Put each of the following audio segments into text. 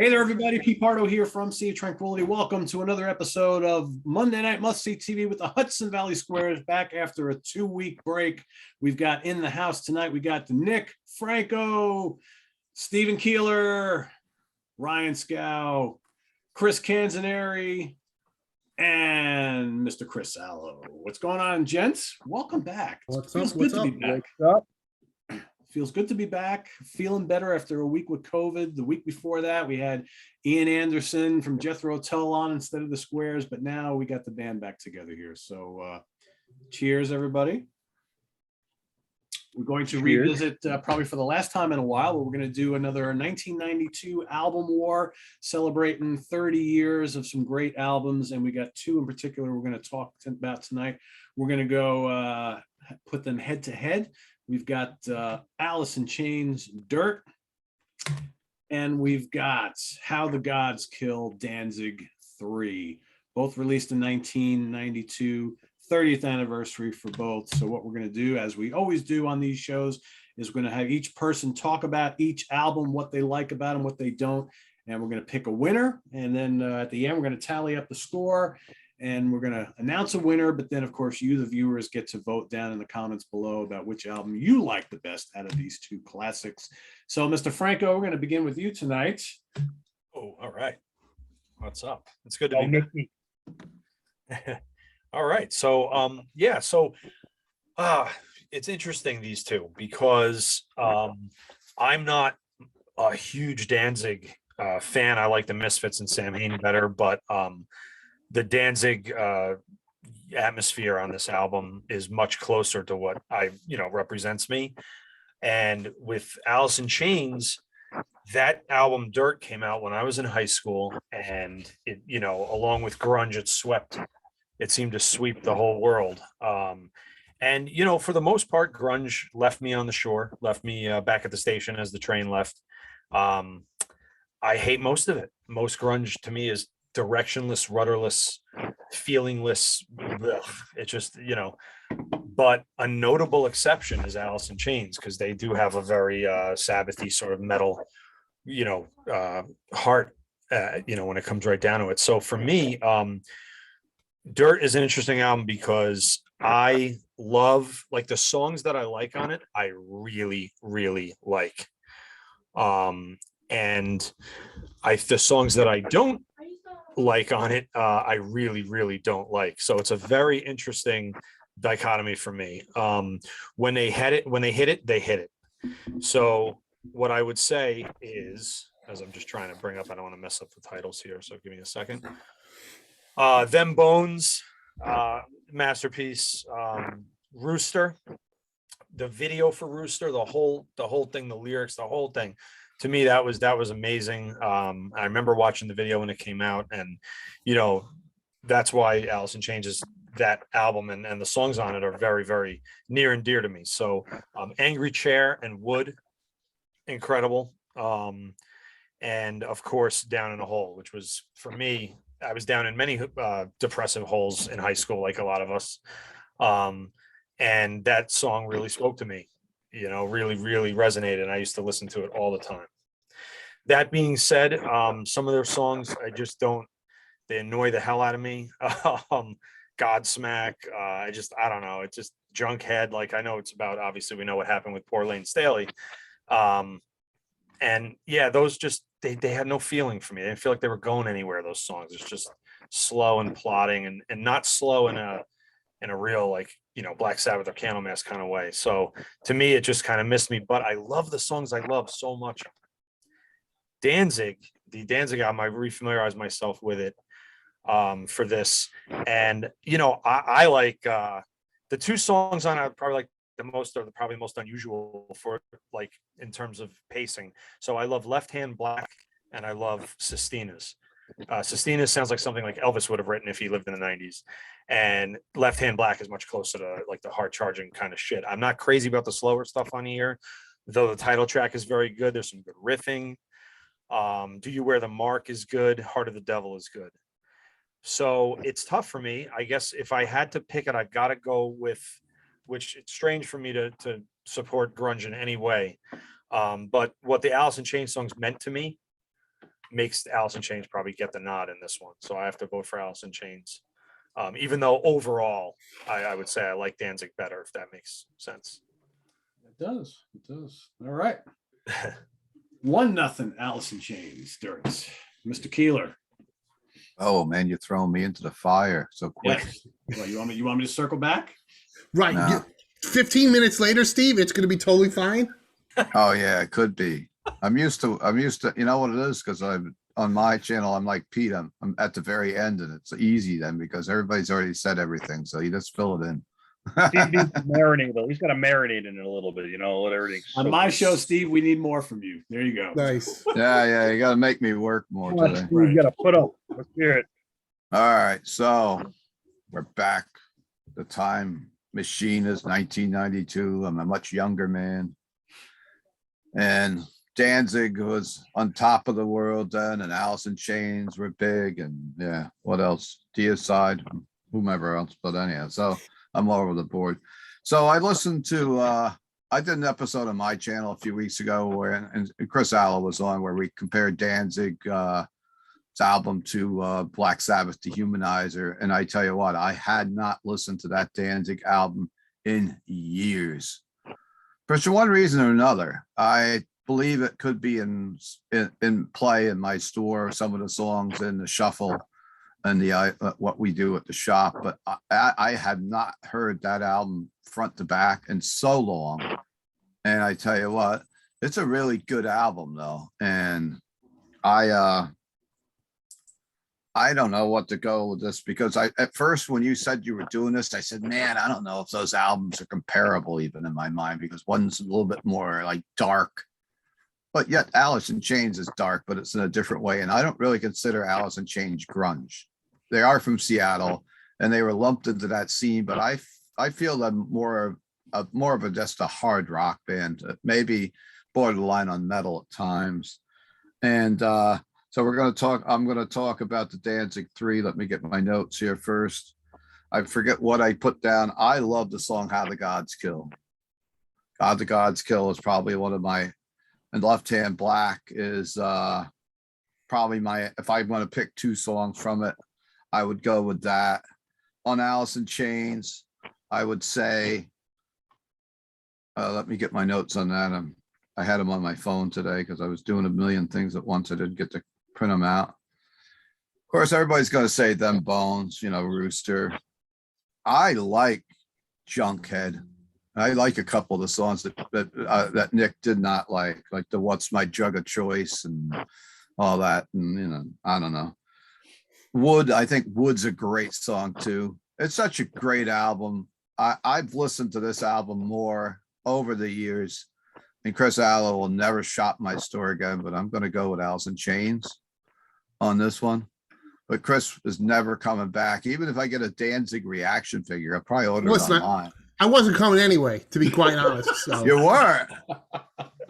Hey there, everybody. Pete Pardo here from Sea of Tranquility. Welcome to another episode of Monday Night Must See TV with the Hudson Valley Squares. Back after a 2-week break, we've got in the house tonight. We got Nick Franco, Stephen Keeler, Ryan Scow, Chris Canzaneri, and Mr. Chris Allo. What's going on, gents? Welcome back. What's Feels up? good What's to up? be back. What's up? Feels good to be back, feeling better after a week with COVID. The week before that, we had Ian Anderson from Jethro Tull on instead of the Squares, but now we got the band back together here. So cheers, everybody. We're going to revisit probably for the last time in a while, but we're going to do another 1992 album war, celebrating 30 years of some great albums. And we got two in particular we're going to talk about tonight. We're going to go put them head to head. We've got Aliceinchains, Dirt, and we've got How the Gods Kill Danzig 3, both released in 1992, 30th anniversary for both. So what we're going to do, as we always do on these shows, is we're going to have each person talk about each album, what they like about them, what they don't, and we're going to pick a winner. And then at the end, we're going to tally up the score. And we're going to announce a winner, but then, of course, you, the viewers, get to vote down in the comments below about which album you like the best out of these two classics. So, Mr. Franco, we're going to begin with you tonight. Oh, all right. What's up? It's good to be back. All right. So, it's interesting, these two, because I'm not a huge Danzig fan. I like the Misfits and Sam Hain better, but the Danzig atmosphere on this album is much closer to what represents me. And with Aliceinchains, that album Dirt came out when I was in high school, and it, along with grunge, it seemed to sweep the whole world. And for the most part, grunge left me on the shore, left me back at the station as the train left. I hate most of it. Most grunge to me is directionless, rudderless, feelingless. Ugh. It just, but a notable exception is Aliceinchains, because they do have a very Sabbathy sort of metal, heart, when it comes right down to it. So for me, Dirt is an interesting album because I love, like, the songs that I like on it, I really, really like. And the songs that I don't like on it, I really, really don't like. So it's a very interesting dichotomy for me. When they hit it, they hit it. So what I would say is, as I'm just trying to bring up, I don't want to mess up the titles here, so give me a second. Them Bones, masterpiece. Rooster, the video for Rooster, the whole thing, the lyrics, the whole thing. To me, that was amazing. I remember watching the video when it came out, and that's why Aliceinchains is that album, and the songs on it are very, very near and dear to me. So Angry Chair and Wood, incredible. And of course, Down in a Hole, which was, for me, I was down in many depressive holes in high school, like a lot of us. And that song really spoke to me, really, really resonated. I used to listen to it all the time. That being said, some of their songs, they annoy the hell out of me. Godsmack, I don't know. It's just Junkhead. Like, I know it's about, obviously we know what happened with poor Lane Staley. And yeah, those just, they had no feeling for me. I didn't feel like they were going anywhere, those songs. It's just slow and plodding, and not slow in a real, like, Black Sabbath or Candlemass kind of way. So to me, it just kind of missed me, but I love the songs. I love so much. The Danzig album, I refamiliarized myself with it for this. And, I like the two songs on it, probably like the most, are probably most unusual for, like, in terms of pacing. So I love Left Hand Black, and I love Sistinas. Sistinas sounds like something like Elvis would have written if he lived in the 90s. And Left Hand Black is much closer to, like, the heart charging kind of shit. I'm not crazy about the slower stuff on here, though the title track is very good. There's some good riffing. Do You Wear the Mark is good. Heart of the Devil is good. So it's tough for me. I guess if I had to pick it, I've got to go with, which it's strange for me to support grunge in any way. But what the Aliceinchains songs meant to me makes Alice in Chains probably get the nod in this one. So I have to vote for Alice in Chains. Even though overall, I would say I like Danzig better, if that makes sense. It does. It does. All right. 1-0 Alice in Chains, Dirks. Mr. Keeler. Oh man, you're throwing me into the fire so quick. Yes. Well, you want me to circle back? Right. No. 15 minutes later, Steve, it's going to be totally fine. Oh yeah, it could be. I'm used to, you know what it is? Because I'm on my channel, I'm like Pete, I'm at the very end, and it's easy then because everybody's already said everything. So you just fill it in. Steve needs to marinate though. He's got to marinate in it a little bit, let everything. On my show, Steve, we need more from you. There you go. Nice. Yeah, you gotta make me work more today. You got to put up. Let's hear it. All right, so we're back. The time machine is 1992. I'm a much younger man. And Danzig was on top of the world then, and Alice in Chains were big, and yeah, what else? Deicide, whomever else, but anyhow, so I'm all over the board. So I listened to, I did an episode on my channel a few weeks ago where, and Chris Allo was on, where we compared Danzig, album to Black Sabbath Dehumanizer, and I tell you what, I had not listened to that Danzig album in years. For one reason or another, I believe it could be in play in my store, some of the songs in the shuffle and the what we do at the shop, but I had not heard that album front to back in so long. And I tell you what, it's a really good album though, and I don't know what to go with this, because at first when you said you were doing this, I said, man, I don't know if those albums are comparable even in my mind, because one's a little bit more like dark, but yet Alice in Chains is dark, but it's in a different way. And I don't really consider Alice in Chains grunge. They are from Seattle and they were lumped into that scene, but I feel them more of a just a hard rock band, maybe borderline on metal at times. And so I'm going to talk about the Danzig 3. Let me get my notes here first. I forget what I put down. I love the song How the Gods Kill. How the Gods Kill is probably one of my, and Left Hand Black is probably my, if I want to pick two songs from it, I would go with that. On Alice in Chains, I would say, let me get my notes on that. I had them on my phone today because I was doing a million things at once. I didn't get to print them out. Of course, everybody's going to say Them Bones, Rooster. I like Junkhead. I like a couple of the songs that Nick did not like the What's My Drug of Choice and all that. And, I don't know. Wood, I think Wood's a great song too. It's such a great album. I've listened to this album more over the years. And Chris Allo will never shop my store again, but I'm going to go with Alice in Chains on this one. But Chris is never coming back. Even if I get a Danzig reaction figure, I'll probably order it online. I wasn't coming anyway, to be quite honest. So. You were.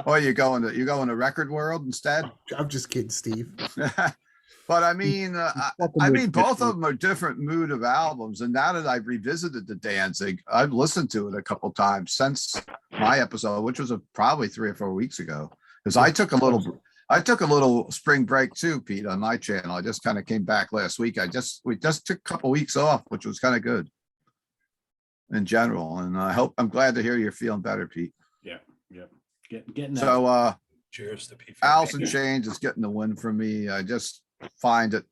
Oh, you going to Record World instead? I'm just kidding, Steve. But I mean, both of them are different mood of albums. And now that I've revisited the Danzig, I've listened to it a couple times since my episode, which was probably 3 or 4 weeks ago. Because I took a little spring break too, Pete, on my channel. I just kind of came back last week. We just took a couple weeks off, which was kind of good in general. And I'm glad to hear you're feeling better, Pete. Yeah. Getting that. So Cheers to Pete. Alice in Chains is getting the win for me. I just find it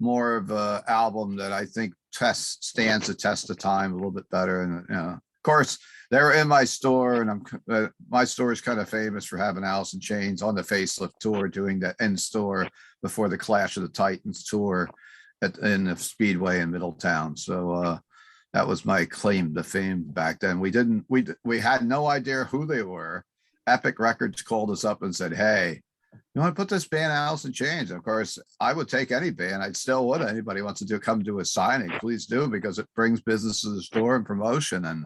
more of a album that I think stands the test of time a little bit better. And of course, they're in my store, and my store is kind of famous for having Alice in Chains on the facelift tour, doing the end store before the Clash of the Titans tour in the Speedway in Middletown. So that was my claim to fame back then. We had no idea who they were. Epic Records called us up and said, hey, you want to put this band Alice in Chains? Of course, I would take any band. I'd still would. Anybody wants to come do a signing, please do, because it brings business to the store and promotion. And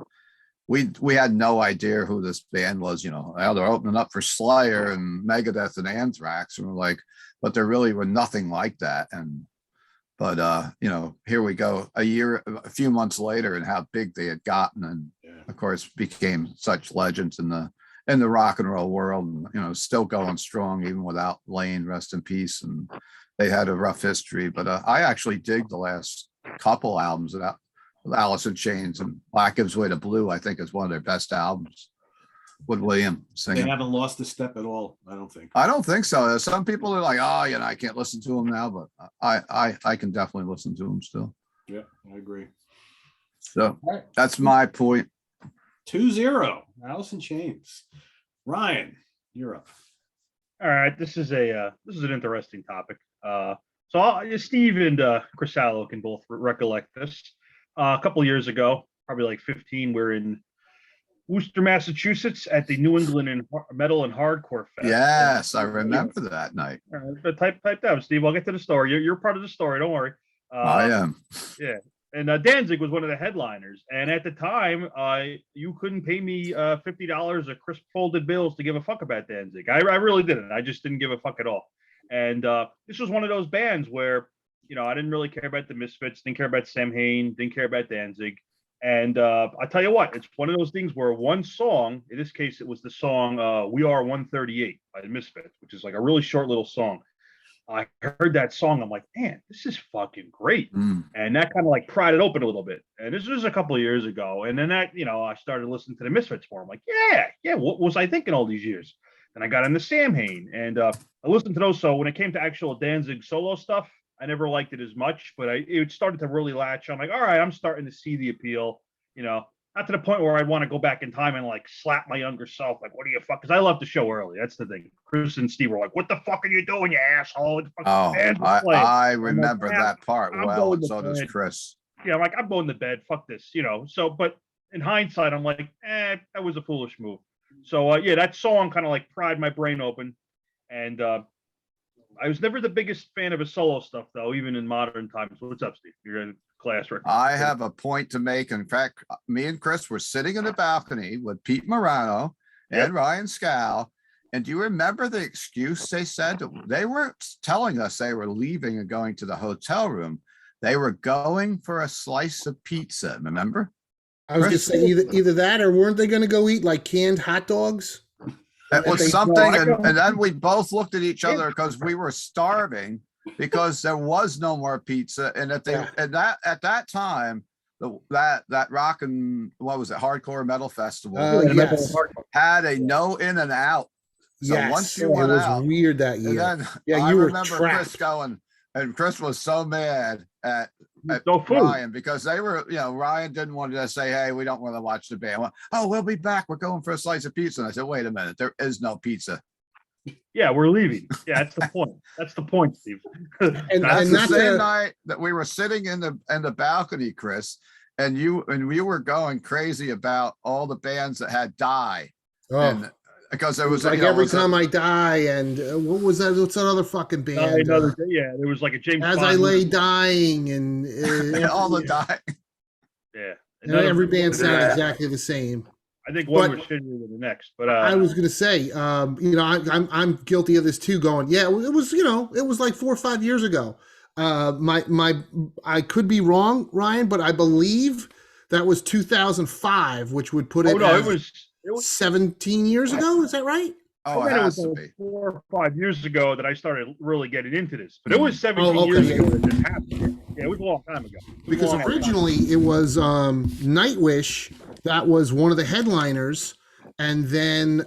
we had no idea who this band was. They're opening up for Slayer and Megadeth and Anthrax, and we're like, but there really were nothing like that. But here we go, a few months later, and how big they had gotten, and of course became such legends in the in the rock and roll world, and, you know, still going strong even without Lane, rest in peace. And they had a rough history, but I actually dig the last couple albums of Alice in Chains, and Black Gives Way to Blue, I think, is one of their best albums with William They singing. haven't lost a step at all, I don't think. I don't think so. Some people are like, oh, you know, I can't listen to them now, but I can definitely listen to them still. Yeah, I agree. So All right. that's my point. 2-0, Alice in Chains. Ryan, you're up. All right, this is an interesting topic. Steve and Chris Allo can both recollect this. A couple years ago, probably like 15, we're in Worcester, Massachusetts at the New England Metal and Hardcore Fest. Yes, I remember that night. Type down, Steve. I'll get to the story. You're part of the story. Don't worry. I am. Yeah. And Danzig was one of the headliners. And at the time, you couldn't pay me $50 of crisp folded bills to give a fuck about Danzig. I really didn't. I just didn't give a fuck at all. And this was one of those bands where, you know, I didn't really care about the Misfits, didn't care about Sam Hain, didn't care about Danzig. And I tell you what, it's one of those things where one song, in this case, it was the song We Are 138 by the Misfits, which is like a really short little song. I heard that song. I'm like, man, this is fucking great. Mm. And that kind of like pried it open a little bit. And this was a couple of years ago. And then that, you know, I started listening to the Misfits more. I'm like, yeah. What was I thinking all these years? And I got into Sam Hain and I listened to those. So when it came to actual Danzig solo stuff, I never liked it as much, but it started to really latch. I'm like, all right, I'm starting to see the appeal, you know, not to the point where I'd want to go back in time and like slap my younger self. Like, what do you fuck? Because I left the show early. That's the thing. Chris and Steve were like, what the fuck are you doing, you asshole? Oh, I remember like, that part I'm well, going and to so does bed. Chris. Yeah, I'm like, I'm going to bed. Fuck this, you know. So, but in hindsight, I'm like, that was a foolish move. So, yeah, that song kind of like pried my brain open. And I was never the biggest fan of his solo stuff, though, even in modern times. What's up, Steve? You're in class record. I have a point to make. In fact, me and Chris were sitting in the balcony with Pete Morano and Ryan Scow. And do you remember the excuse they said? They weren't telling us they were leaving and going to the hotel room. They were going for a slice of pizza, remember? I was just saying either that or weren't they going to go eat like canned hot dogs? It was something, and then we both looked at each other because we were starving because there was no more pizza. And if they and that at that time, that rock and what was it, hardcore metal festival Yes. had a no in and out. So once you went it was out, weird that year. and then Yeah, I you were remember trapped. Chris going, and Chris was so mad at No food. Ryan because they were, you know, Ryan didn't want to say, hey, we don't want to watch the band. Well, oh, we'll be back. We're going for a slice of pizza. And I said, wait a minute, there is no pizza. Yeah, we're leaving. Yeah, that's the point. That's the point, Steve. That's and the not same to- night that we were sitting in the balcony, Chris, and we were going crazy about all the bands that had Die. Oh, And because there it was was like you know, Every it was Time I Die, and what was that? What's that other fucking band? Yeah, there was like a James As Bond I Lay movie. Dying, and all the Die. Yeah. and every band sounded Yeah. exactly the same. I think one But- was shittier than the next. But I was gonna say, you know, I'm guilty of this too. Going, yeah, it was, you know, it was like 4 or 5 years ago. I could be wrong, Ryan, but I believe that was 2005, which would put it. it was 17 years ago. Is that right? Oh, I it mean, it has was to like be. 4 or 5 years ago that I started really getting into this. But it was 17 Oh, okay. years ago that this happened. Yeah, it was a long time ago. Because originally it was Nightwish that was one of the headliners, and then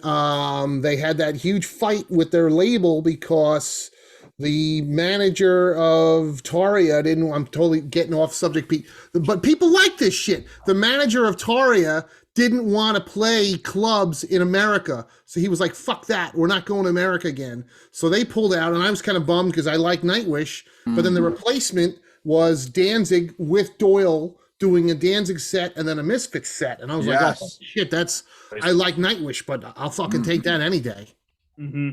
they had that huge fight with their label because the manager of Taria didn't. I'm totally getting off subject, Pete, but people like this shit. The manager of Taria didn't want to play clubs in America, so he was like, "Fuck that, we're not going to America again." So they pulled out, and I was kind of bummed because I like Nightwish, but then the replacement was Danzig with Doyle doing a Danzig set and then a Misfits set. And I was like, oh, Yes. shit, I like Nightwish, but I'll fucking take that any day. Mm-hmm.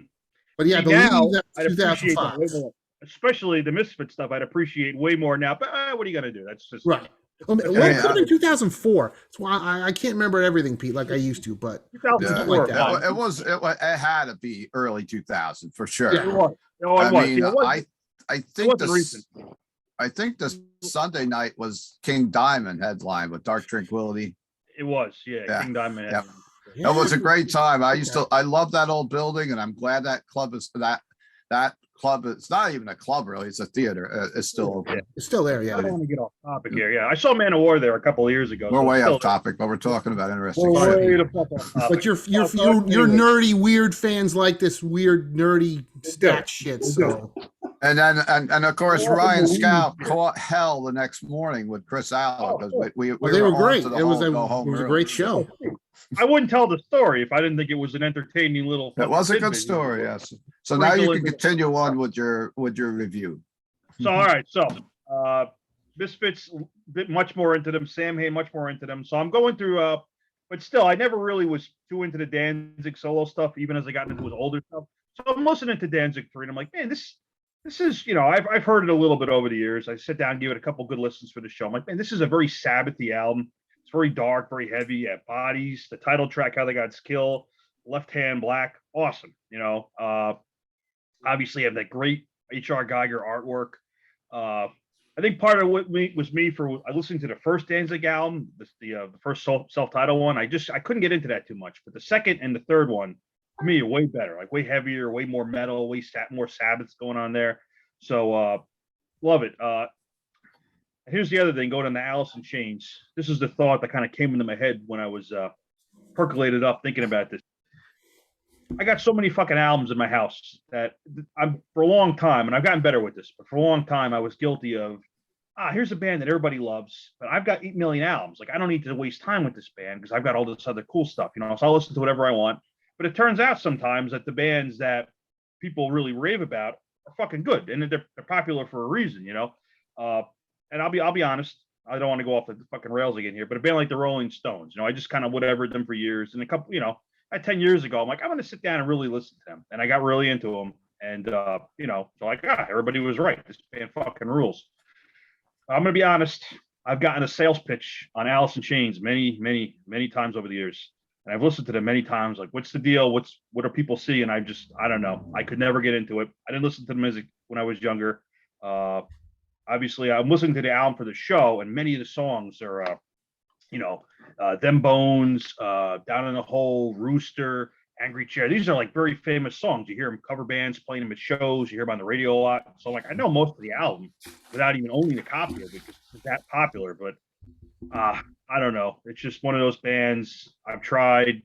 But yeah, I believe that I'd was appreciate that 2005. way more. Especially the Misfit stuff, I'd appreciate way more now. But what are you going to do? That's just Right. Well, it could have been 2004. So I can't remember everything, Pete, like I used to, but 2004. like that. It had to be early 2000 for sure. Yeah. It was. No, it I was. mean, It was. I It think wasn't recent. I think the Sunday night was King Diamond headline with Dark Tranquility. It was. Yeah. Yeah. King Diamond. Yep. That was a great time. I love that old building, and I'm glad that club that club. It's not even a club, really. It's a theater. It's still open. It's still there, I yeah. don't want to get off topic here. Yeah, I saw Man of War there a couple of years ago. We're so way it's still off topic, but we're talking about interesting We're shit. way the fuck off topic. But you're Anyway. nerdy, weird fans like this weird, nerdy stat shit. We'll So And then, and of course, Well, Ryan believe Scout it. caught hell the next morning with Chris Allen because we well, they were on great. to the It was whole a go home early. great show. I wouldn't tell the story if I didn't think it was an entertaining little. It was a good tidbit. story, yes. So now you Sprinkle can it. continue on with your review. So all right, so Misfits bit much more into them. Sam Hay much more into them. So I'm going through. But still, I never really was too into the Danzig solo stuff, even as I got into his older stuff. So I'm listening to Danzig 3, and I'm like, man, this is, I've heard it a little bit over the years. I sit down, give it a couple good listens for the show. I'm like, man, this is a very Sabbathy album. It's very dark, very heavy at bodies. The title track, How They Got Skill, Left Hand Black, awesome. Obviously have that great H.R. Geiger artwork. I think part of what was me for I listened to the first Danzig album, the first self-titled one. I couldn't get into that too much, but the second and the third one, to me, are way better, like way heavier, way more metal, more Sabbaths going on there. So love it. Here's the other thing, going on the Aliceinchains. This is the thought that kind of came into my head when I was percolated up thinking about this. I got so many fucking albums in my house that for a long time, and I've gotten better with this, but for a long time I was guilty of, here's a band that everybody loves, but I've got 8 million albums. Like, I don't need to waste time with this band because I've got all this other cool stuff, so I'll listen to whatever I want. But it turns out sometimes that the bands that people really rave about are fucking good, and they're popular for a reason, and I'll be honest, I don't want to go off the fucking rails again here, but a band like the Rolling Stones, I just kind of whatevered them for years, and a couple, 10 years ago, I'm like, I'm going to sit down and really listen to them. And I got really into them. And, so like, everybody was right. This band fucking rules. I'm going to be honest. I've gotten a sales pitch on Aliceinchains many, many, many times over the years. And I've listened to them many times. Like, what's the deal? What do people see? And I don't know. I could never get into it. I didn't listen to the music when I was younger. Obviously, I'm listening to the album for the show. And many of the songs are, Them Bones, Down in the Hole, Rooster, Angry Chair. These are like very famous songs. You hear them cover bands playing them at shows. You hear them on the radio a lot. So like, I know most of the album without even owning a copy of it because it's that popular. But I don't know. It's just one of those bands I've tried.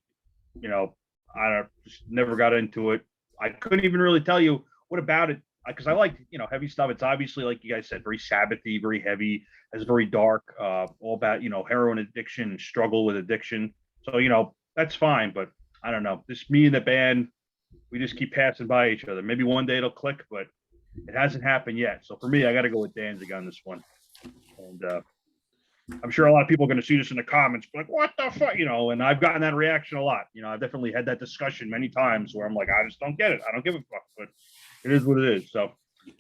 Just never got into it. I couldn't even really tell you what about it, because I like heavy stuff. It's obviously, like you guys said, very Sabbathy, very heavy. It's very dark, all about, heroin addiction, struggle with addiction. So, that's fine. But I don't know. Just me and the band, we just keep passing by each other. Maybe one day it'll click, but it hasn't happened yet. So for me, I got to go with Danzig on this one. And I'm sure a lot of people are going to see this in the comments, like, what the fuck? And I've gotten that reaction a lot. I've definitely had that discussion many times where I'm like, I just don't get it. I don't give a fuck. But it is what it is. So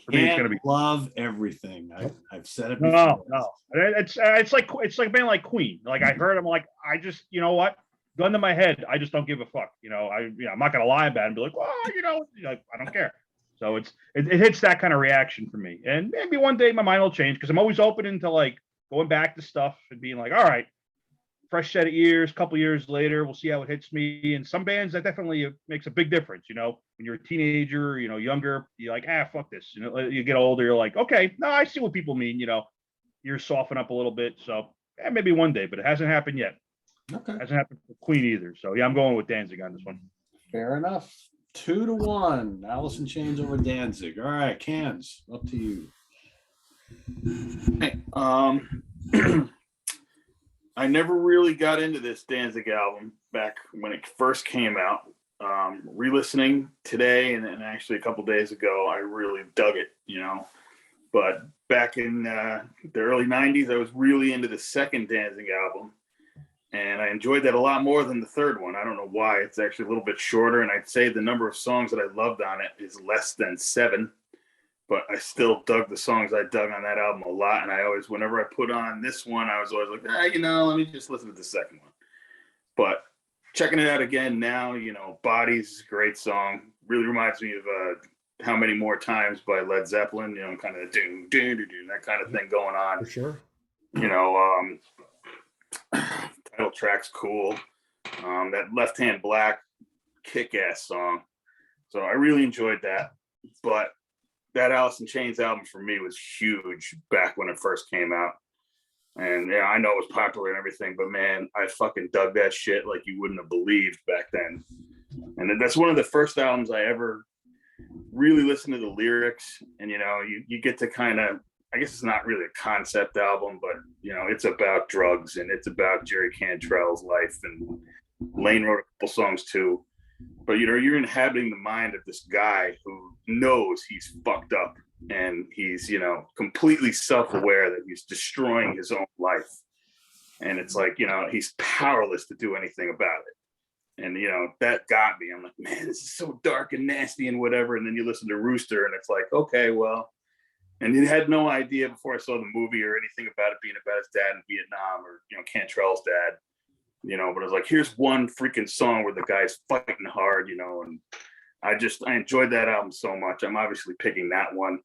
for me, it's gonna be love everything. I've said it before. No. It's like a band like Queen. Like, I heard, I'm like, I just, what? Gun to my head, I just don't give a fuck. I'm not gonna lie about it and be like, well, I don't care. So it hits that kind of reaction for me. And maybe one day my mind will change, because I'm always open into like going back to stuff and being like, all right, fresh set of ears, couple years later, we'll see how it hits me. And some bands, that definitely makes a big difference. When you're a teenager, younger, you're like, fuck this. You get older, you're like, okay, no, I see what people mean. You're soften up a little bit. So maybe one day, but it hasn't happened yet. Okay. Hasn't happened for Queen either. So yeah, I'm going with Danzig on this one. Fair enough. 2-1. Aliceinchains over Danzig. All right, Cans, up to you. Hey, I never really got into this Danzig album back when it first came out. Re-listening today and actually a couple days ago, I really dug it, But back in the early 90s, I was really into the second Danzig album. And I enjoyed that a lot more than the third one. I don't know why. It's actually a little bit shorter. And I'd say the number of songs that I loved on it is less than 7. But I still dug the songs I dug on that album a lot. And I always, whenever I put on this one, I was always like, let me just listen to the second one. But checking it out again now, Bodies, great song. Really reminds me of How Many More Times by Led Zeppelin, kind of do, that kind of thing going on. For sure. Title track's cool. That Left Hand Black, kick-ass song. So I really enjoyed that. But that Alice in Chains album for me was huge back when it first came out. And yeah, I know it was popular and everything, but man, I fucking dug that shit like you wouldn't have believed back then. And that's one of the first albums I ever really listened to the lyrics. And you get to kind of, I guess it's not really a concept album, but it's about drugs and it's about Jerry Cantrell's life, and Lane wrote a couple songs too. But you're inhabiting the mind of this guy who knows he's fucked up, and he's completely self-aware that he's destroying his own life. And it's like, he's powerless to do anything about it. And that got me. I'm like, man, this is so dark and nasty and whatever. And then you listen to Rooster and it's like, okay, well, and he had no idea before I saw the movie or anything about it being about his dad in Vietnam, or Cantrell's dad. But I was like, here's one freaking song where the guy's fighting hard, and I enjoyed that album so much. I'm obviously picking that one.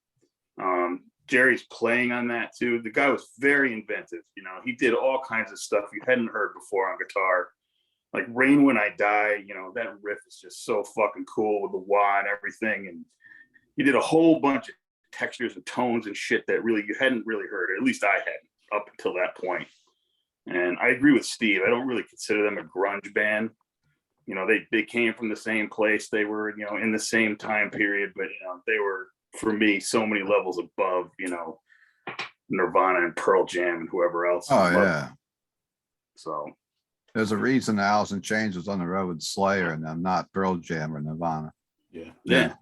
Jerry's playing on that too. The guy was very inventive. He did all kinds of stuff you hadn't heard before on guitar, like Rain When I Die. That riff is just so fucking cool with the wah and everything. And he did a whole bunch of textures and tones and shit that really you hadn't really heard, or at least I hadn't up until that point. And I agree with Steve. I don't really consider them a grunge band. They came from the same place. They were, in the same time period, but they were, for me, so many levels above, Nirvana and Pearl Jam and whoever else. Oh yeah. So there's a reason Alice in Chains was on the road with Slayer and them, not Pearl Jam or Nirvana. Yeah.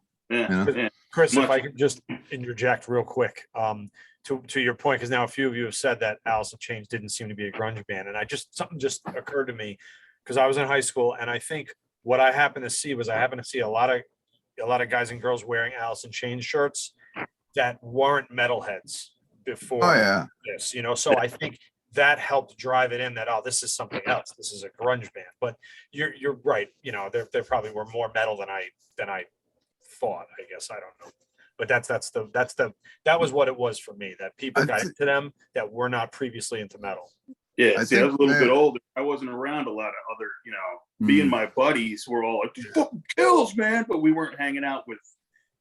Chris, if I could just interject real quick, to your point, because now a few of you have said that Alice in Chains didn't seem to be a grunge band, and something just occurred to me, because I was in high school, and I think what I happened to see was a lot of guys and girls wearing Alice in Chains shirts that weren't metalheads before this, so I think that helped drive it in that, this is something else. This is a grunge band. But you're right. There probably were more metal than I thought, I guess. I don't know. But that was what it was for me, that people got into them that were not previously into metal. Yeah, I was a little bit older. I wasn't around a lot of other, me and my buddies were all like, "These fucking kills, man," but we weren't hanging out with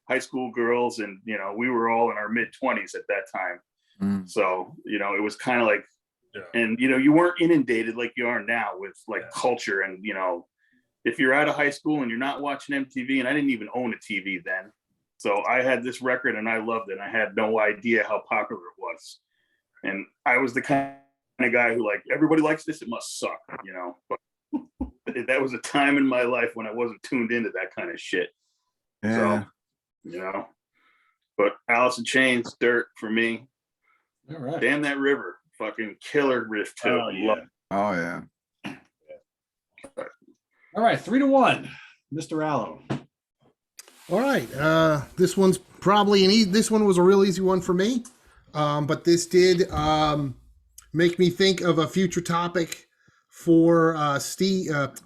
high school girls, and we were all in our mid-20s at that time. So it was kind of like, and you weren't inundated like you are now with like culture, and if you're out of high school and you're not watching MTV, and I didn't even own a TV then, so I had this record and I loved it, and I had no idea how popular it was, and I was the kind of guy who, like, everybody likes this, it must suck, but that was a time in my life when I wasn't tuned into that kind of shit. So but Alice in Chains, Dirt for me. All right. Damn That River, fucking killer riff too. Oh yeah. All right, 3-1, Mr. Allo. All right. This one's probably this one was a real easy one for me. But this did make me think of a future topic for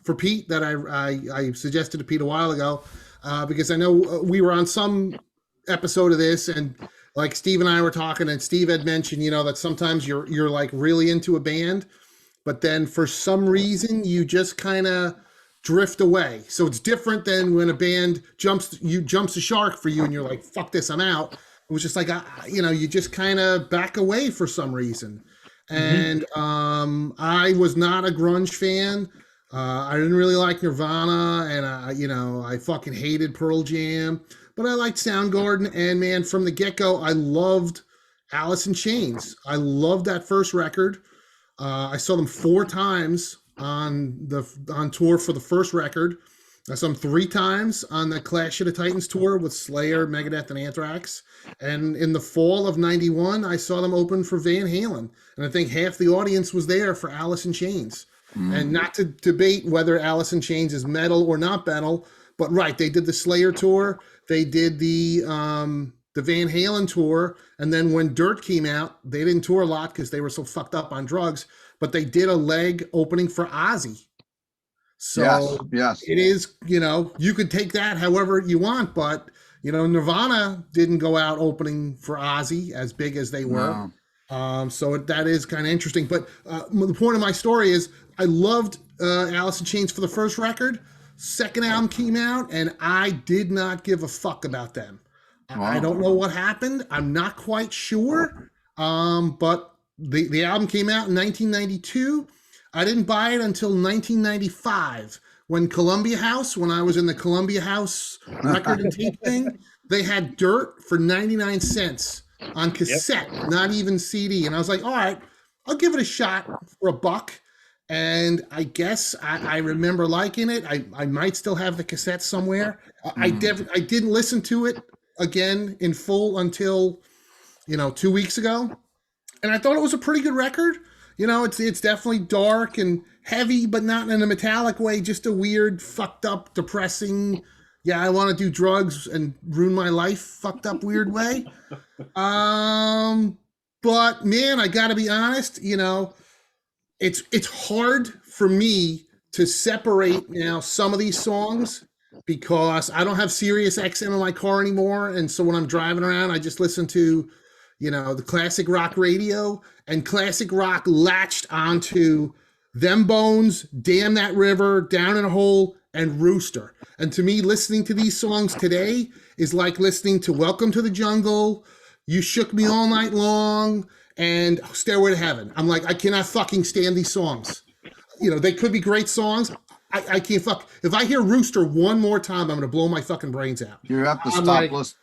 for Pete that I suggested to Pete a while ago, because I know we were on some episode of this, and like Steve and I were talking, and Steve had mentioned, that sometimes you're like really into a band, but then for some reason you just kind of drift away. So it's different than when a band jumps a shark for you and you're like, fuck this, I'm out. It was just like, you just kind of back away for some reason. And I was not a grunge fan. I didn't really like Nirvana, and I fucking hated Pearl Jam, but I liked Soundgarden. And man, from the get-go, I loved Alice in Chains. I loved that first record. I saw them 4 times on tour for the first record. I saw them 3 times on the Clash of the Titans tour with Slayer, Megadeth, and Anthrax. And in the fall of '91, I saw them open for Van Halen. And I think half the audience was there for Alice in Chains. And not to debate whether Alice in Chains is metal or not metal, but right, they did the Slayer tour. They did the Van Halen tour. And then when Dirt came out, they didn't tour a lot because they were so fucked up on drugs. But they did a leg opening for Ozzy. So yes. It is, you could take that however you want, but Nirvana didn't go out opening for Ozzy as big as they were. No. So that is kind of interesting. But the point of my story is I loved Alice in Chains for the first record. Second album came out, and I did not give a fuck about them. I don't know what happened. I'm not quite sure. But the album came out in 1992. I didn't buy it until 1995 when when I was in the Columbia House record and tape thing, they had Dirt for 99 cents on cassette, not even CD. And I was like, all right, I'll give it a shot for $1. And I guess I remember liking it. I might still have the cassette somewhere. I didn't listen to it again in full until 2 weeks ago, and I thought it was a pretty good record. It's definitely dark and heavy, but not in a metallic way. Just a weird, fucked up, depressing. Yeah, I want to do drugs and ruin my life. Fucked up, weird way. But man, I got to be honest. It's hard for me to separate now some of these songs because I don't have Sirius XM in my car anymore, and so when I'm driving around, I just listen to the classic rock radio, and classic rock latched onto Them Bones, Damn That River, Down in a Hole, and Rooster. And to me, listening to these songs today is like listening to Welcome to the Jungle, You Shook Me All Night Long, and Stairway to Heaven. I'm like, I cannot fucking stand these songs. They could be great songs. I can't fuck. If I hear Rooster one more time, I'm gonna blow my fucking brains out. You have to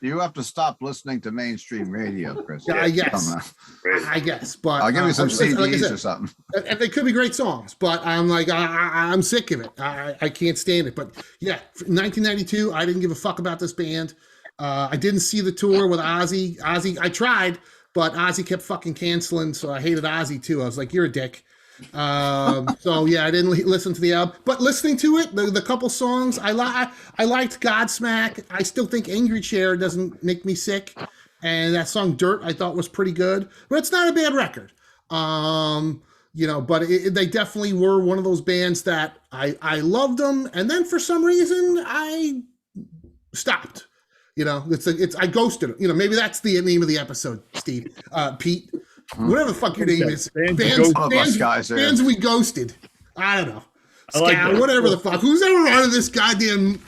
you have to stop listening to mainstream radio, Chris. Yeah, I guess. But I'll give you some CDs like said, or something. And they could be great songs, but I'm like, I'm sick of it. I can't stand it. But yeah, 1992, I didn't give a fuck about this band. I didn't see the tour with Ozzy. I tried, but Ozzy kept fucking canceling, so I hated Ozzy too. I was like, you're a dick. So yeah, I didn't listen to the album, but listening to it, the couple songs I liked Godsmack. I still think Angry Chair doesn't make me sick, and that song Dirt I thought was pretty good, but it's not a bad record. But they definitely were one of those bands that I loved them, and then for some reason I stopped. I ghosted them. Maybe that's the name of the episode, Steve. Pete. Whatever the fuck your name is. Bands we ghosted. I don't know. Scout, whatever the fuck. Who's ever running this goddamn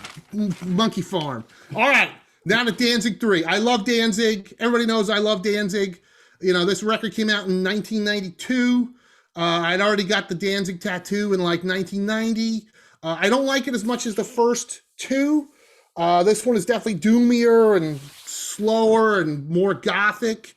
monkey farm? All right. Now to Danzig 3. I love Danzig. Everybody knows I love Danzig. This record came out in 1992. I'd already got the Danzig tattoo in like 1990. I don't like it as much as the first two. This one is definitely doomier and slower and more gothic.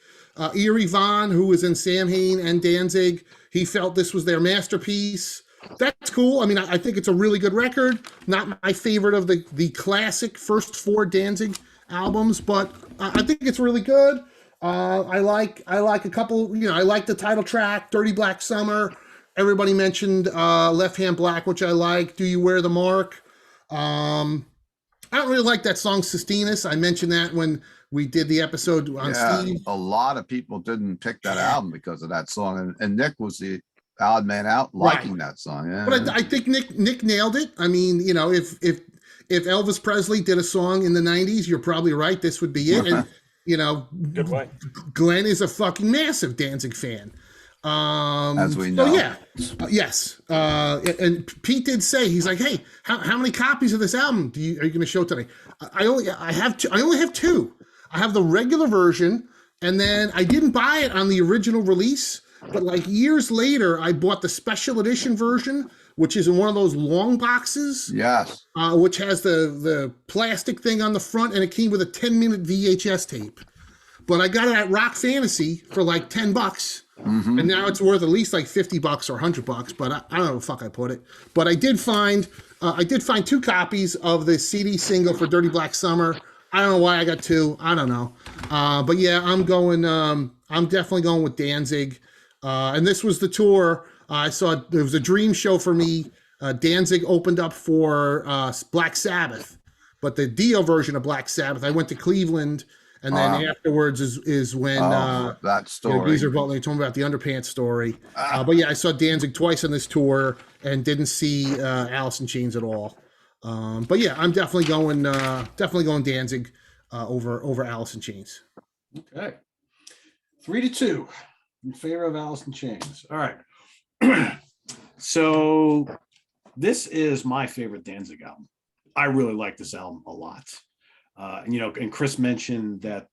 Eerie Von, who was in Samhain and Danzig, he felt this was their masterpiece. That's cool. I mean, I think it's a really good record. Not my favorite of the classic first 4 Danzig albums, but I think it's really good. I like a couple. I like the title track, "Dirty Black Summer." Everybody mentioned "Left Hand Black," which I like. "Do You Wear the Mark?" I don't really like that song "Sistinus." I mentioned that when we did the episode on Steve. A lot of people didn't pick that album because of that song, and Nick was the odd man out liking that song. Yeah, but I think Nick nailed it. I mean, if Elvis Presley did a song in the '90s, you're probably right. This would be it. And Good way. Glenn is a fucking massive Danzig fan. As we know. So yeah, yes. And Pete did say, he's like, hey, how many copies of this album are you going to show today? I only have 2. I have the regular version, and then I didn't buy it on the original release, but like years later, I bought the special edition version, which is in one of those long boxes. Yes. Which has the plastic thing on the front, and it came with a 10-minute VHS tape. But I got it at Rock Fantasy for like $10. Mm-hmm. And now it's worth at least like $50 or $100, but I don't know where the fuck I put it. But I did find 2 copies of the CD single for Dirty Black Summer. I don't know why I got 2. I don't know. But yeah, I'm definitely going with Danzig. And this was the tour. I saw there was a dream show for me. Danzig opened up for Black Sabbath, but the Dio version of Black Sabbath. I went to Cleveland. And then afterwards is when that story. Geezer Butler told me about the underpants story. But yeah, I saw Danzig twice on this tour and didn't see Alice in Chains at all. But yeah, I'm definitely going Danzig over Alice in Chains. Okay, 3-2 in favor of Alice in Chains. All right. So This is my favorite Danzig album. I really like this album a lot. And Chris mentioned that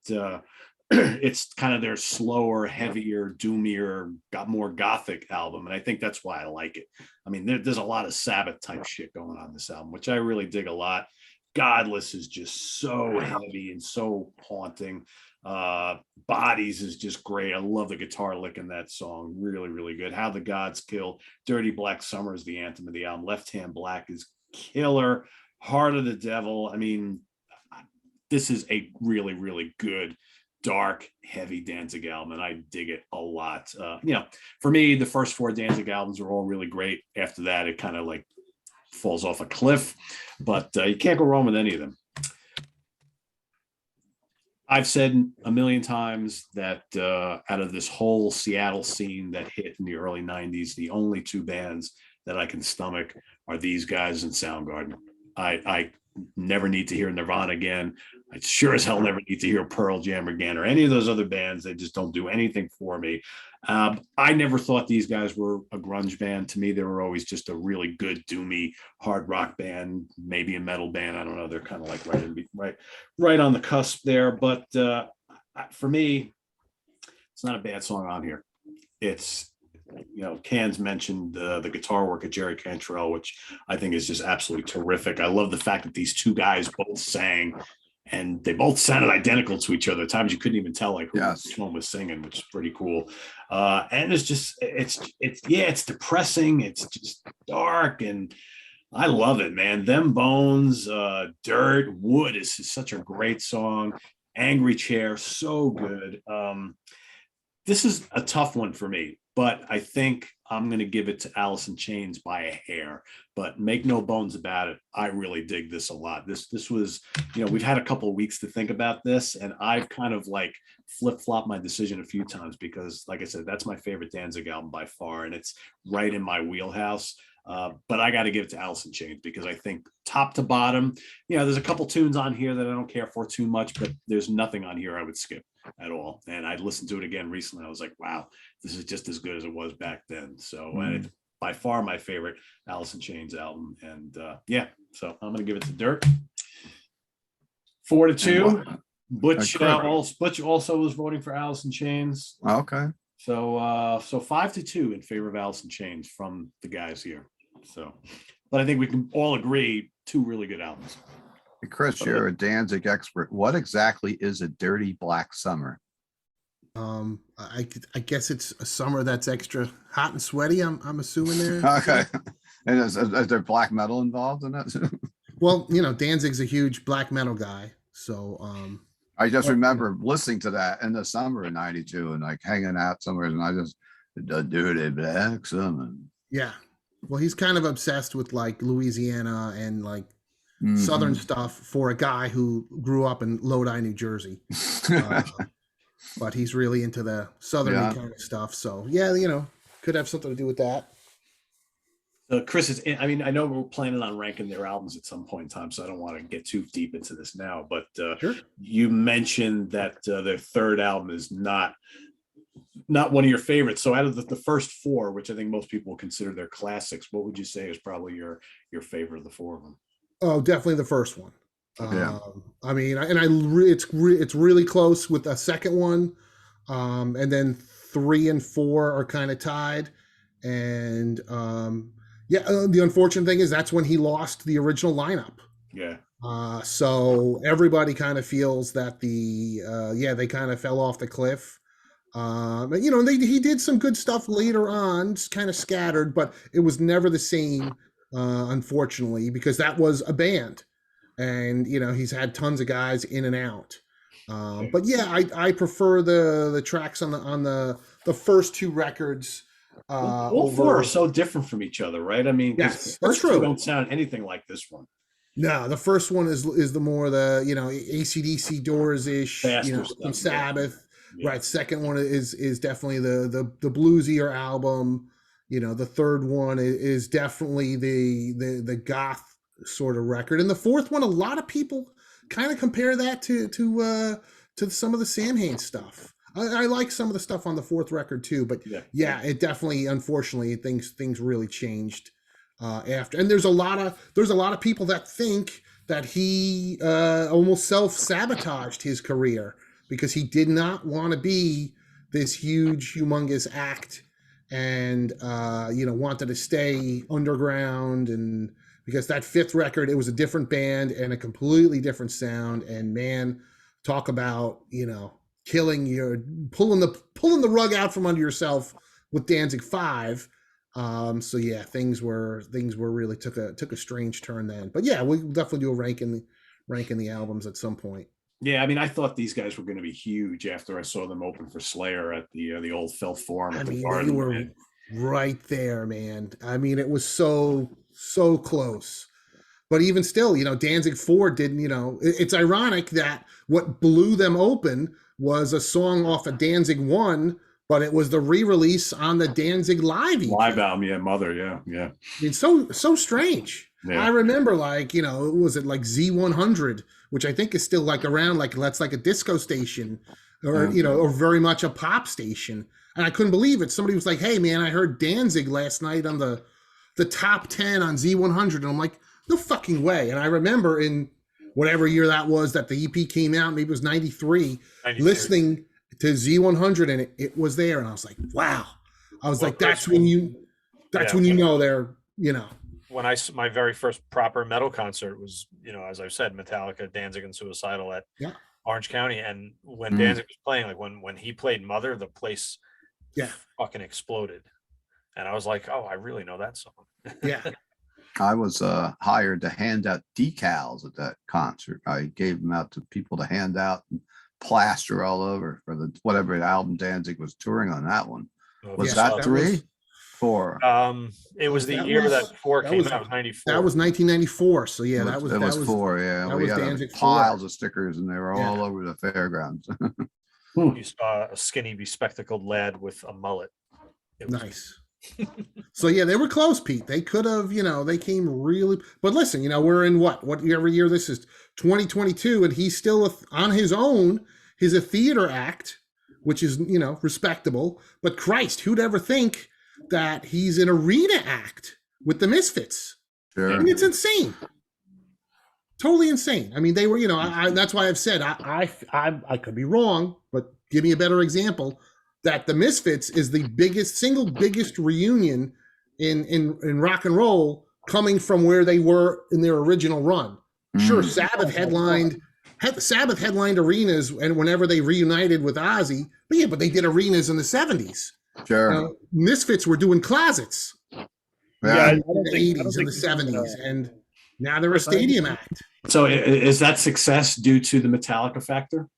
it's kind of their slower, heavier, doomier, got more gothic album, and I think that's why I like it. I mean, there's a lot of Sabbath type shit going on in this album, which I really dig a lot. Godless is just so heavy and so haunting. Bodies is just great. I love the guitar lick in that song. Really, really good. How the Gods Kill. Dirty Black Summer is the anthem of the album. Left Hand Black is killer. Heart of the Devil. I mean, this is a really, really good, dark, heavy Danzig album, and I dig it a lot. For me, the first 4 Danzig albums were all really great. After that, it kind of like falls off a cliff, but you can't go wrong with any of them. I've said a million times that out of this whole Seattle scene that hit in the early 90s, the only 2 bands that I can stomach are these guys and Soundgarden. I never need to hear Nirvana again. I sure as hell never need to hear Pearl Jam again or any of those other bands. They just don't do anything for me. I never thought these guys were a grunge band. To me, they were always just a really good, doomy, hard rock band, maybe a metal band. I don't know. They're kind of like right on the cusp there. But for me, it's not a bad song on here. It's, Cans mentioned the guitar work of Jerry Cantrell, which I think is just absolutely terrific. I love the fact that these 2 guys both sang, and they both sounded identical to each other. At times you couldn't even tell like which one was singing, which is pretty cool. And it's depressing. It's just dark, and I love it, man. Them Bones, Dirt, Wood is such a great song. Angry Chair, so good. This is a tough one for me, but I think I'm going to give it to Alice in Chains by a hair. But make no bones about it, I really dig this a lot. This was, we've had a couple of weeks to think about this, and I've kind of like flip-flopped my decision a few times because, like I said, that's my favorite Danzig album by far, and it's right in my wheelhouse. But I got to give it to Alice in Chains because I think top to bottom, there's a couple tunes on here that I don't care for too much, but there's nothing on here I would skip at all. And I listened to it again recently. I was like, wow, this is just as good as it was back then. So and it's by far my favorite Alice in Chains album. And so I'm going to give it to Dirt. 4-2. Butch also was voting for Alice in Chains. Okay. So 5-2 in favor of Alice in Chains from the guys here. So, but I think we can all agree 2 really good albums. Hey, Chris, you're a Danzig expert. What exactly is a Dirty Black Summer? I guess it's a summer that's extra hot and sweaty. I'm assuming there. Okay. And is there black metal involved in that? Well, Danzig's a huge black metal guy, so I just remember listening to that in the summer of '92 and like hanging out somewhere, and I just the Dirty Black Summer. Yeah. Well, he's kind of obsessed with like Louisiana and like Southern stuff for a guy who grew up in Lodi, New Jersey. But he's really into the Southern kind of stuff. So could have something to do with that. Chris, I know we're planning on ranking their albums at some point in time, so I don't want to get too deep into this now, but sure. You mentioned that their third album is not one of your favorites. So out of the first 4, which I think most people consider their classics, what would you say is probably your favorite of the 4 of them? Oh, definitely the first one. Yeah. It's really close with the second one. And then 3 and 4 are kind of tied. And the unfortunate thing is that's when he lost the original lineup. Yeah. So everybody kind of feels that they kind of fell off the cliff. He did some good stuff later on, just kind of scattered, but it was never the same, unfortunately, because that was a band, and he's had tons of guys in and out. But I prefer the tracks on the first 2 records. All 4 are so different from each other, right? I mean, yes, that's true. Don't sound anything like this one. No, the first one is the more the AC/DC Doors-ish, some Sabbath. Yeah. Right. Second one is definitely the bluesier album. The third one is definitely the goth sort of record. And the fourth one, a lot of people kind of compare that to some of the Samhain stuff. I like some of the stuff on the 4th record too, but it definitely, unfortunately, things really changed after. And there's a lot of people that think that he almost self-sabotaged his career because he did not want to be this huge, humongous act, and wanted to stay underground. And because that fifth record, it was a different band and a completely different sound. And man, talk about pulling the rug out from under yourself with Danzig 5. So yeah, things were really took a strange turn then. But yeah, we'll definitely do a ranking the albums at some point. Yeah, I mean, I thought these guys were going to be huge after I saw them open for Slayer at the old Phil Forum. I mean, they were right there, man. I mean, it was so close. But even still, Danzig 4 didn't, it's ironic that what blew them open was a song off of Danzig 1, but it was the re-release on the Danzig Live EP. Live album, yeah, Mother, yeah. I mean, so strange. Yeah. I remember was it like Z100, which I think is still like around, like that's like a disco station or, or very much a pop station. And I couldn't believe it. Somebody was like, hey man, I heard Danzig last night on the top 10 on Z100. And I'm like, no fucking way. And I remember in whatever year that was that the EP came out, maybe it was 93, listening to Z100 and it was there. And I was like, wow. I was like, that's when you know they're, When my very first proper metal concert was, as I've said, Metallica, Danzig, and Suicidal at Orange County. And when Danzig was playing, like when he played Mother, the place fucking exploded. And I was like, oh, I really know that song. Yeah. I was hired to hand out decals at that concert. I gave them out to people to hand out and plaster all over for whatever album Danzig was touring on that one. Was that 3? 4? It was the year that 4 came out, 94. That was 1994. So yeah, that was 4. Yeah, we had piles of stickers, and they were all over the fairgrounds. You saw a skinny, bespectacled lad with a mullet. Nice. So yeah, they were close, Pete. They could have, they came really. But listen, we're in what every year this is 2022, and he's still on his own. He's a theater act, which is respectable. But Christ, who'd ever think that he's an arena act with the Misfits? Sure. I mean, it's insane. Totally insane. I mean, they were, that's why I've said I could be wrong, but give me a better example that the Misfits is the single biggest reunion in rock and roll coming from where they were in their original run. Sure, Sabbath headlined arenas and whenever they reunited with Ozzy, but they did arenas in the 70s. Sure. Misfits were doing classes in the 80s and the 70s, and now they're a stadium act. So is that success due to the Metallica factor?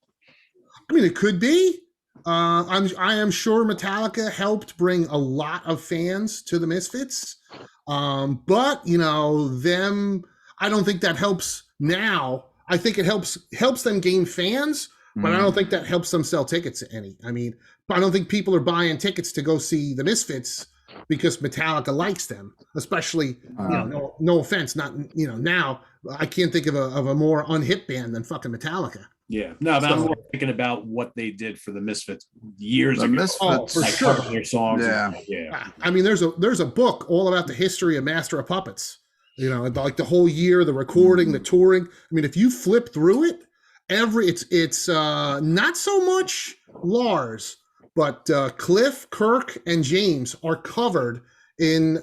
I mean, it could be. I am sure Metallica helped bring a lot of fans to the Misfits. But them, I don't think that helps now. I think it helps them gain fans, but I don't think that helps them sell tickets any. I mean, I don't think people are buying tickets to go see the Misfits because Metallica likes them, especially, no offense, not, now I can't think of a more unhip band than fucking Metallica. Yeah, no, but I'm more thinking about what they did for the Misfits years ago. Misfits, for sure. Their songs. Yeah. I mean, there's a book all about the history of Master of Puppets. Like the whole year, the recording, the touring. I mean, if you flip through it, it's not so much Lars, but Cliff, Kirk, and James are covered in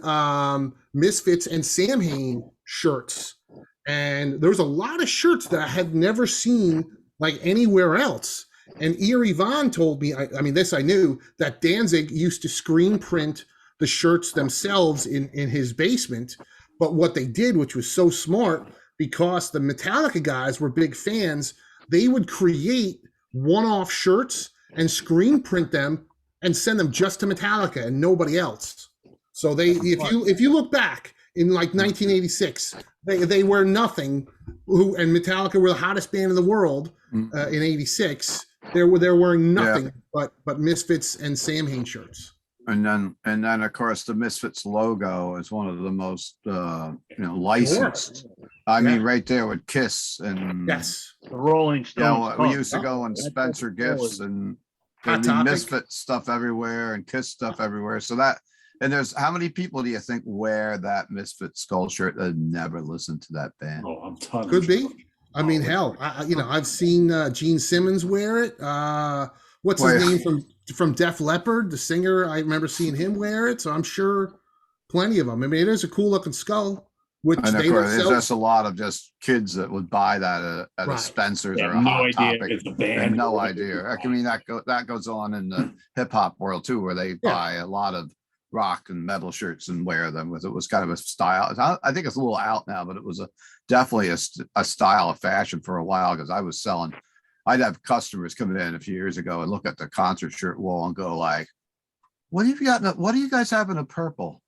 Misfits and Samhain shirts. And there's a lot of shirts that I had never seen like anywhere else. And Eerie Von told me, I mean, this I knew, that Danzig used to screen print the shirts themselves in his basement. But what they did, which was so smart, because the Metallica guys were big fans, they would create one-off shirts and screen print them and send them just to Metallica and nobody else. So if you look back in like 1986, they were nothing. And Metallica were the hottest band in the world in '86. They're wearing nothing but Misfits and Samhain shirts. And then of course the Misfits logo is one of the most licensed. I mean, right there with Kiss and the Rolling Stones. We used to go on Spencer Gifts and there'd be Misfit stuff everywhere and Kiss stuff everywhere. So that And there's how many people do you think wear that Misfit skull shirt that never listened to that band? Oh, I'm tons. Could be. I mean, Oh, hell, I've seen Gene Simmons wear it. What's his Well, name from Def Leppard, the singer? I remember seeing him wear it. So I'm sure plenty of them. I mean, it is a cool looking skull, which And of they course, there's themselves. just a lot of just kids that would buy that at Right. a Spencer's They or have a no Hot idea Topic. it's a They have band. no idea. I mean, that goes on in the hip hop world too, where they buy a lot of rock and metal shirts and wear them with it. Was kind of a style. I think it's a little out now, but it was definitely a style of fashion for a while, because I was selling. I'd have customers come in a few years ago and look at the concert shirt wall and go like, what have you got? What do you guys have in a purple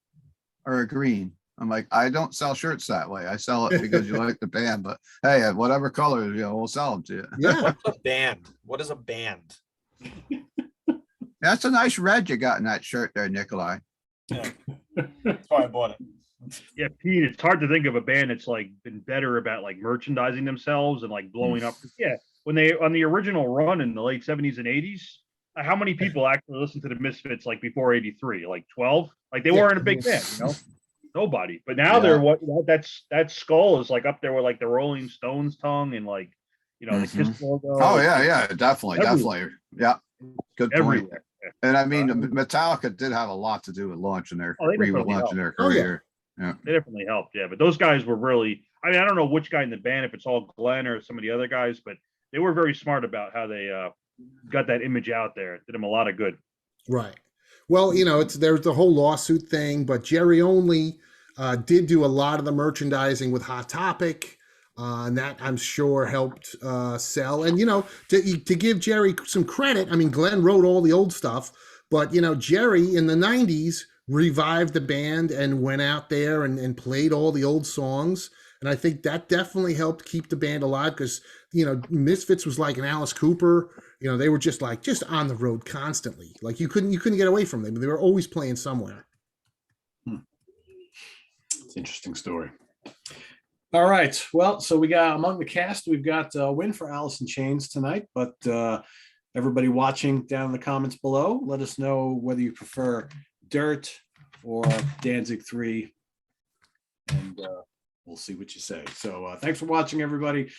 or a green? I'm like, I don't sell shirts that way. I sell it because you like the band, but hey, whatever color, we'll sell them to you. Yeah. What's a band? What is a band? That's a nice red you got in that shirt there, Nikolai. That's why I bought it. Yeah, Pete, it's hard to think of a band that's like been better about like merchandising themselves and like blowing up. Yeah, when they on the original run in the late 70s and 80s, how many people actually listened to the Misfits like before 83? Like 12? Like they weren't a big band, Nobody. But now they're that skull is like up there with like the Rolling Stones tongue and like the Kiss logo. Oh yeah, definitely. Yeah, good point. Everywhere. And I mean, Metallica did have a lot to do with launching their they definitely relaunching their Oh, yeah. career. Yeah. They definitely helped, yeah. But those guys were really, I mean, I don't know which guy in the band, if it's all Glenn or some of the other guys, but they were very smart about how they got that image out there. It did them a lot of good. Right. Well, there's the whole lawsuit thing, but Jerry Only did do a lot of the merchandising with Hot Topic, and that I'm sure helped sell. And to give Jerry some credit, I mean, Glenn wrote all the old stuff, but Jerry in the '90s revived the band and went out there and played all the old songs. And I think that definitely helped keep the band alive, because, Misfits was like an Alice Cooper. They were just on the road constantly. Like you couldn't get away from them. They were always playing somewhere. It's an interesting story. All right. Well, so we got among the cast, we've got a win for Alice in Chains tonight, but everybody watching down in the comments below, let us know whether you prefer Dirt or Danzig 3, and we'll see what you say. So thanks for watching, everybody.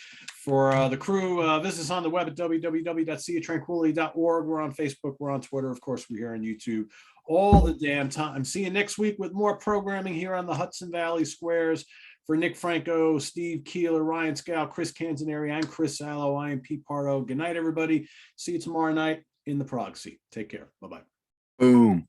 For the crew, visit us on the web at www.seatranquility.org. We're on Facebook. We're on Twitter. Of course, we're here on YouTube all the damn time. See you next week with more programming here on the Hudson Valley Squares. For Nick Franco, Steve Keeler, Ryan Scow, Chris Canzaneri, I'm Chris Sallow. I am Pete Pardo. Good night, everybody. See you tomorrow night in the Prog Seat. Take care. Bye-bye. Boom.